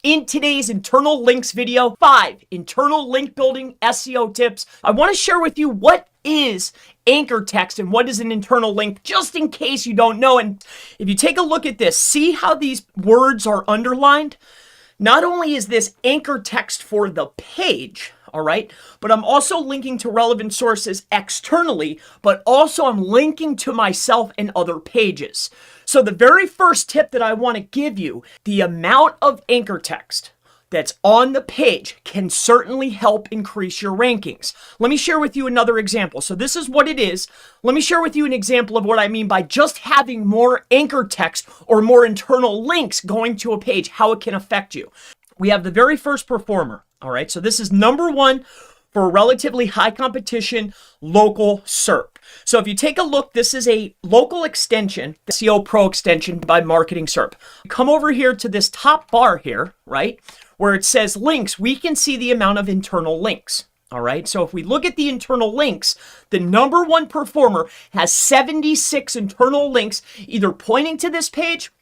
In today's internal links video, 5 internal link building SEO tips, I want to share with you what is anchor text and what is an internal link, just in case you don't know. And if you take a look at this, see how these words are underlined? Not only is this anchor text for the page, all right, but I'm also linking to relevant sources externally, but also I'm linking to myself and other pages. So the very first tip that I want to give you, the amount of anchor text that's on the page can certainly help increase your rankings. Let me share with you another example. So this is what it is. Let me share with you an example of what I mean by just having more anchor text or more internal links going to a page, how it can affect you. We have the very first performer. All right, so this is number 1 for a relatively high competition local SERP. So if you take a look, this is a local extension, the SEO Pro extension by Marketing SERP. Come over here to this top bar here, right, where it says links, we can see the amount of internal links. All right, so if we look at the internal links, the number 1 performer has 76 internal links, either pointing to this page,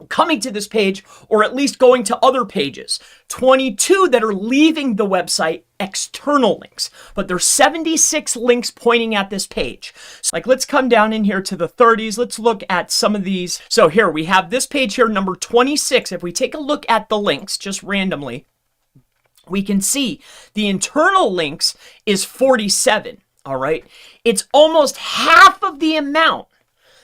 coming to this page, or at least going to other pages. 22 that are leaving the website, external links, but there's 76 links pointing at this page. So like, let's come down in here to the 30s. Let's look at some of these. So here we have this page here, number 26. If we take a look at the links just randomly, we can see the internal links is 47. All right. It's almost half of the amount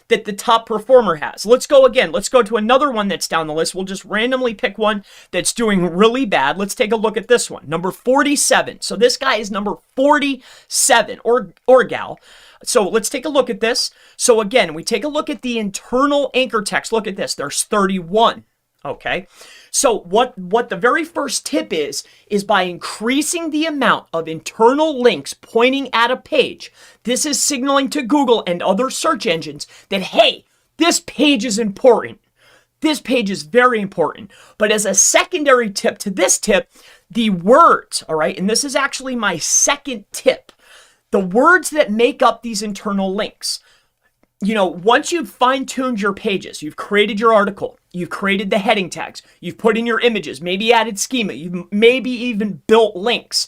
that the top performer has. Let's go again. Let's go to another one that's down the list. We'll just randomly pick one that's doing really bad. Let's take a look at this one, number 47. So this guy is number 47, or gal. So let's take a look at this. So again, we take a look at the internal anchor text. Look at this. There's 31. Okay. So what the very first tip is by increasing the amount of internal links pointing at a page, this is signaling to Google and other search engines that, hey, this page is important. This page is very important. But as a secondary tip to this tip, the words, all right, and this is actually my second tip, the words that make up these internal links. You know, once you've fine-tuned your pages, you've created your article, you've created the heading tags, you've put in your images, maybe added schema, you've maybe even built links.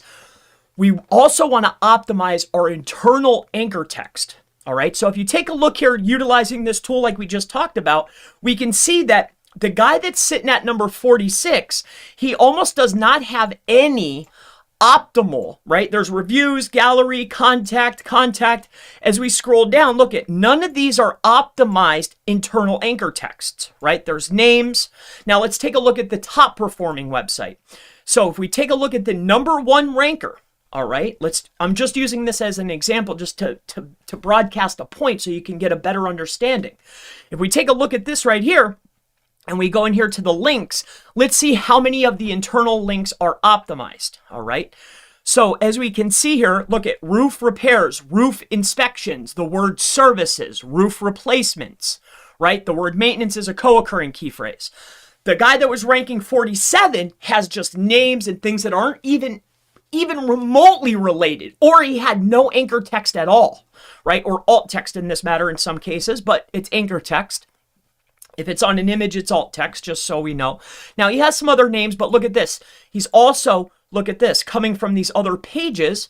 We also want to optimize our internal anchor text. All right, so if you take a look here, utilizing this tool like we just talked about, we can see that the guy that's sitting at number 46, he almost does not have any optimal, right? There's reviews, gallery, contact. As we scroll down, look at none of these are optimized internal anchor texts, right? There's names. Now let's take a look at the top performing website. So if we take a look at the number 1 ranker, all right, I'm just using this as an example just to broadcast a point so you can get a better understanding. If we take a look at this right here, and we go in here to the links, let's see how many of the internal links are optimized, all right? So as we can see here, look at roof repairs, roof inspections, the word services, roof replacements, right? The word maintenance is a co-occurring key phrase. The guy that was ranking 47 has just names and things that aren't even remotely related, or he had no anchor text at all, right? Or alt text in this matter in some cases, but it's anchor text. If it's on an image, it's alt text, just so we know. Now, he has some other names, but look at this. He's also, look at this, coming from these other pages,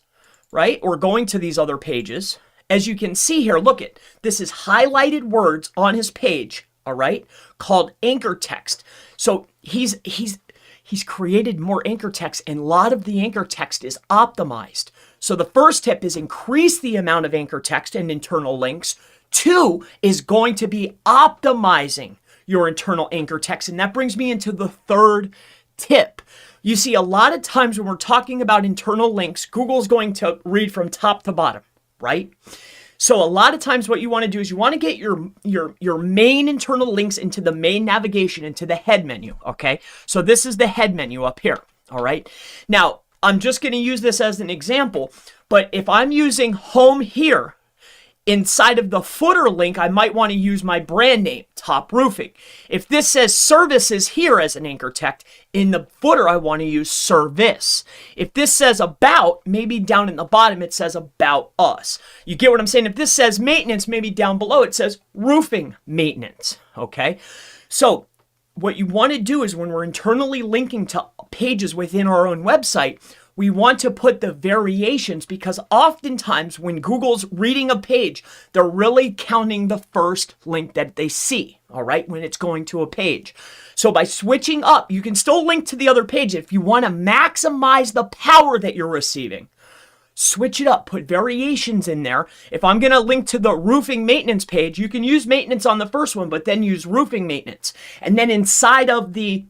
right? Or going to these other pages. As you can see here, look at, this is highlighted words on his page, all right, called anchor text. So he's created more anchor text, and a lot of the anchor text is optimized. So the first tip is increase the amount of anchor text and internal links. 2 is going to be optimizing your internal anchor text. And that brings me into the third tip. You see, a lot of times when we're talking about internal links, Google's going to read from top to bottom, right? So a lot of times what you want to do is you want to get your main internal links into the main navigation, into the head menu, okay? So this is the head menu up here, all right? Now, I'm just going to use this as an example, but if I'm using home here, inside of the footer link, I might want to use my brand name, Top Roofing. If this says services here as an anchor text, in the footer, I want to use service. If this says about, maybe down in the bottom, it says about us. You get what I'm saying? If this says maintenance, maybe down below, it says roofing maintenance. Okay. So what you want to do is when we're internally linking to pages within our own website, we want to put the variations, because oftentimes when Google's reading a page, they're really counting the first link that they see, all right, when it's going to a page. So by switching up, you can still link to the other page if you want to maximize the power that you're receiving. Switch it up, put variations in there. If I'm going to link to the roofing maintenance page, you can use maintenance on the first one, but then use roofing maintenance. And then inside of the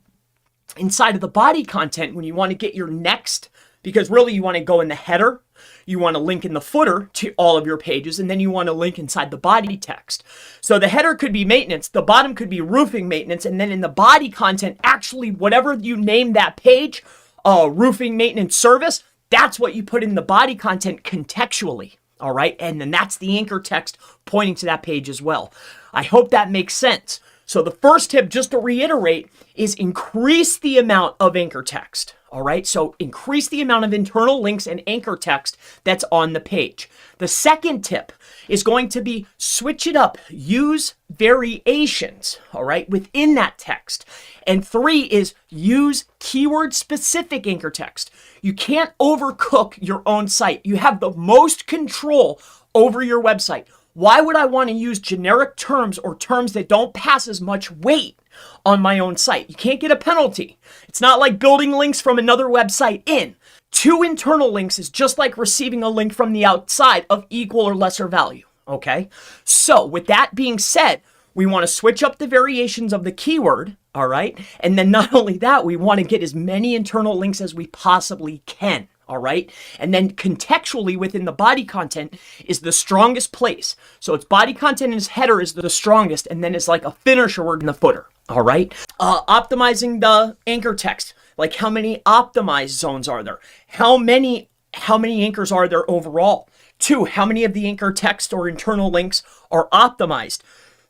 body content, when you want to get your next, because really you want to go in the header, you want to link in the footer to all of your pages, and then you want to link inside the body text. So the header could be maintenance, the bottom could be roofing maintenance, and then in the body content, actually whatever you name that page, roofing maintenance service, that's what you put in the body content contextually, all right? And then that's the anchor text pointing to that page as well. I hope that makes sense. So the first tip, just to reiterate, is increase the amount of anchor text, all right? So increase the amount of internal links and anchor text that's on the page. The second tip is going to be switch it up, use variations, all right, within that text. And 3 is use keyword-specific anchor text. You can't overcook your own site. You have the most control over your website. Why would I want to use generic terms or terms that don't pass as much weight on my own site? You can't get a penalty. It's not like building links from another website in. 2 internal links is just like receiving a link from the outside of equal or lesser value, okay? So with that being said, we want to switch up the variations of the keyword, all right? And then not only that, we want to get as many internal links as we possibly can. All right. And then contextually within the body content is the strongest place. So its body content and its header is the strongest. And then it's like a finisher word in the footer. All right. Optimizing the anchor text. Like how many optimized zones are there? How many anchors are there overall? 2, how many of the anchor text or internal links are optimized?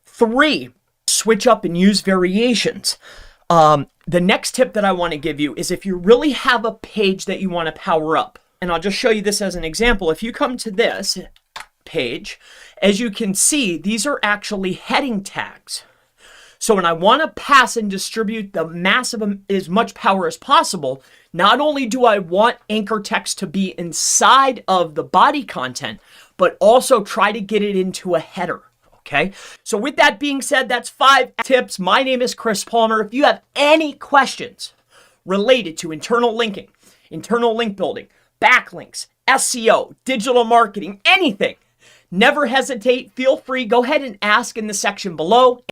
3, switch up and use variations. The next tip that I want to give you is if you really have a page that you want to power up, and I'll just show you this as an example. If you come to this page, as you can see, these are actually heading tags. So when I want to pass and distribute the massive as much power as possible, not only do I want anchor text to be inside of the body content, but also try to get it into a header. Okay, so with that being said, that's 5 tips. My name is Chris Palmer. If you have any questions related to internal linking, internal link building, backlinks, SEO, digital marketing, anything, never hesitate. Feel free. Go ahead and ask in the section below.